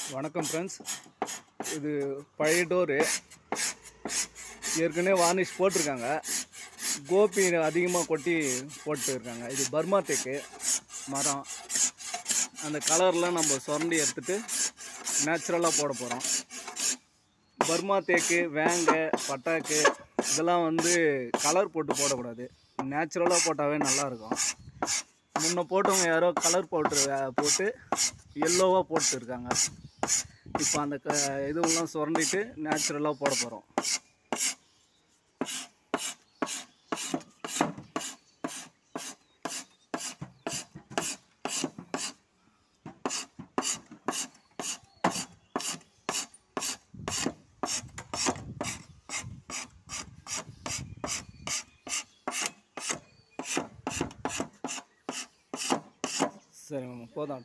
வணக்கம் ஃப்ரெண்ட்ஸ். இது பழைய டோரு, ஏற்கனவே வார்னிஷ் போட்டிருக்காங்க. கோபி அதிகமாக கொட்டி போட்டுருக்காங்க. இது பர்மா தேக்கு மரம். அந்த கலர்லாம் நம்ம சுரண்டி எடுத்துகிட்டு நேச்சுரலாக போட போகிறோம். பர்மா தேக்கு, வேங்கை, பட்டாக்கு இதெல்லாம் கலர் போட்டு போடக்கூடாது. நேச்சுரலாக போட்டாவே நல்லாயிருக்கும். முன்ன போட்டவங்க யாரோ கலர் பவுட்ரு போட்டு எல்லோவாக போட்டுருக்காங்க. இப்போ அந்த இதுவெல்லாம் சுரண்டிட்டு நேச்சுரலாக போட போகிறோம். சரி போதும்.